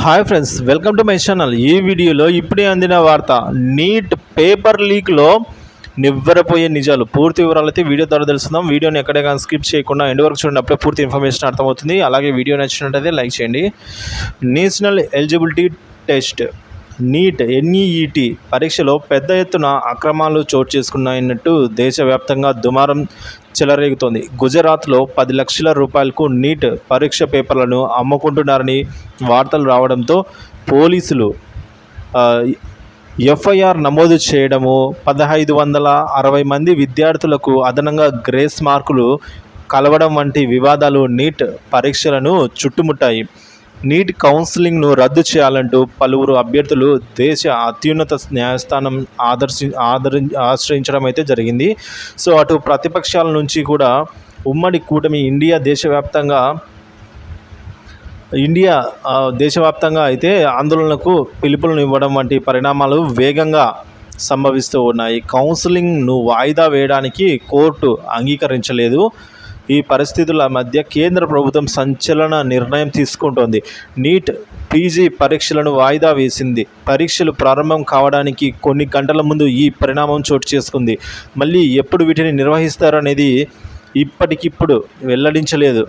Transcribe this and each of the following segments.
Hi friends, welcome to my channel. ఈ వీడియోలో ఇప్పుడే అందిన వార్త, నీట్ పేపర్ లీక్లో నివ్వెరపోయే నిజాలు. పూర్తి వివరాలు అయితే వీడియో ద్వారా తెలుసుకుందాం. వీడియోని ఎక్కడే కానీ స్కిప్ చేయకుండా ఎండ్ వరకు చూడండి, అప్పుడే పూర్తి ఇన్ఫర్మేషన్ అర్థమవుతుంది. అలాగే వీడియో నచ్చినట్టయితే లైక్ చేయండి. నేషనల్ ఎలిజిబిలిటీ టెస్ట్ నీట్ ఎన్ఈఈటీ పరీక్షలో పెద్ద ఎత్తున అక్రమాలు చోటు చేసుకున్నాయన్నట్టు దేశవ్యాప్తంగా దుమారం చెలరేగుతోంది. గుజరాత్లో 10 లక్షల రూపాయలకు నీట్ పరీక్ష పేపర్లను అమ్ముకుంటున్నారని వార్తలు రావడంతో పోలీసులు ఎఫ్ఐఆర్ నమోదు చేయడము, 1560 మంది విద్యార్థులకు అదనంగా గ్రేస్ మార్కులు కలవడం వంటి వివాదాలు నీట్ పరీక్షలను చుట్టుముట్టాయి. నీట్ కౌన్సిలింగ్ను రద్దు చేయాలంటూ పలువురు అభ్యర్థులు దేశ అత్యున్నత న్యాయస్థానం ఆశ్రయించడం అయితే జరిగింది. సో అటు ప్రతిపక్షాల నుంచి కూడా ఉమ్మడి కూటమి దేశవ్యాప్తంగా అయితే ఆందోళనకు పిలుపులను ఇవ్వడం వంటి పరిణామాలు వేగంగా సంభవిస్తూ ఉన్నాయి. కౌన్సిలింగ్ను వాయిదా వేయడానికి కోర్టు అంగీకరించలేదు. ఈ పరిస్థితుల మధ్య కేంద్ర ప్రభుత్వం సంచలన నిర్ణయం తీసుకుంటోంది. నీట్ పీజీ పరీక్షలను వాయిదా వేసింది. పరీక్షలు ప్రారంభం కావడానికి కొన్ని గంటల ముందు ఈ పరిణామం చోటు చేసుకుంది. మళ్ళీ ఎప్పుడు వీటిని నిర్వహిస్తారనేది ఇప్పటికిప్పుడు వెల్లడించలేదు.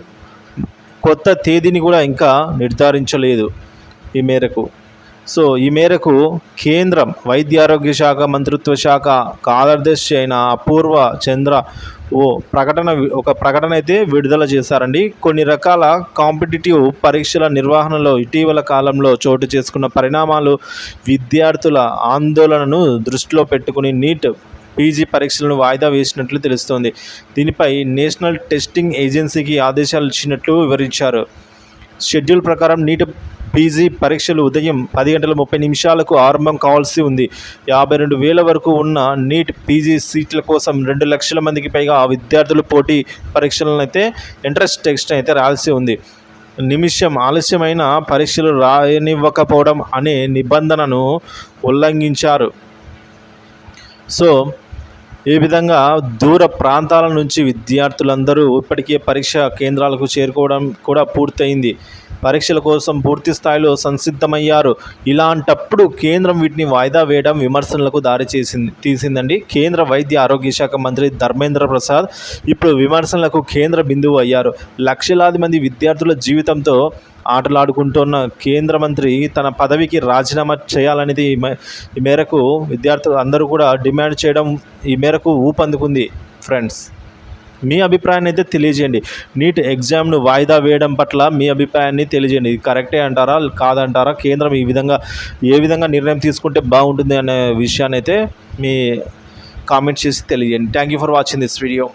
కొత్త తేదీని కూడా ఇంకా నిర్ధారించలేదు. ఈ మేరకు కేంద్రం వైద్య ఆరోగ్య శాఖ మంత్రిత్వ శాఖ కార్యదర్శి అయిన అపూర్వ చంద్ర ఒక ప్రకటన అయితే విడుదల చేశారండి. కొన్ని రకాల కాంపిటిటివ్ పరీక్షల నిర్వహణలో ఇటీవల కాలంలో చోటు చేసుకున్న పరిణామాలు, విద్యార్థుల ఆందోళనను దృష్టిలో పెట్టుకుని నీట్ పీజీ పరీక్షలను వాయిదా వేసినట్లు తెలుస్తోంది. దీనిపై నేషనల్ టెస్టింగ్ ఏజెన్సీకి ఆదేశాలు ఇచ్చినట్లు వివరించారు. షెడ్యూల్ ప్రకారం నీట్ పీజీ పరీక్షలు ఉదయం 10:30 ఆరంభం కావాల్సి ఉంది. 52,000 వరకు ఉన్న నీట్ పీజీ సీట్ల కోసం 2 లక్షల మందికి పైగా విద్యార్థులు పోటీ పరీక్షలను అయితే ఎంట్రన్స్ టెస్ట్ అయితే రాయాల్సి ఉంది. నిమిషం ఆలస్యమైన పరీక్షలు రాయనివ్వకపోవడం అనే నిబంధనను ఉల్లంఘించారు. సో ఈ విధంగా దూర ప్రాంతాల నుంచి విద్యార్థులందరూ ఇప్పటికే పరీక్షా కేంద్రాలకు చేరుకోవడం కూడా పూర్తయింది. పరీక్షల కోసం పూర్తి స్థాయిలో సంసిద్ధమయ్యారు. ఇలాంటప్పుడు కేంద్రం వీటిని వాయిదా వేయడం విమర్శలకు తీసిందండి. కేంద్ర వైద్య ఆరోగ్య శాఖ మంత్రి ధర్మేంద్ర ప్రసాద్ ఇప్పుడు విమర్శలకు కేంద్ర బిందువు అయ్యారు. లక్షలాది మంది విద్యార్థుల జీవితంతో ఆటలాడుకుంటున్న కేంద్ర మంత్రి తన పదవికి రాజీనామా చేయాలనేది ఈ మేరకు విద్యార్థులు అందరూ కూడా డిమాండ్ చేయడం ఈ మేరకు ఊపందుకుంది. ఫ్రెండ్స్, మీ అభిప్రాయాన్ని అయితే తెలియజేయండి. నీట్ ఎగ్జామ్ను వాయిదా వేయడం పట్ల మీ అభిప్రాయాన్ని తెలియజేయండి. ఇది కరెక్టే అంటారా, కాదంటారా? కేంద్రం ఏ విధంగా నిర్ణయం తీసుకుంటే బాగుంటుంది అనే విషయాన్ని అయితే మీ కామెంట్ చేసి తెలియజేయండి. Thank you for watching this video.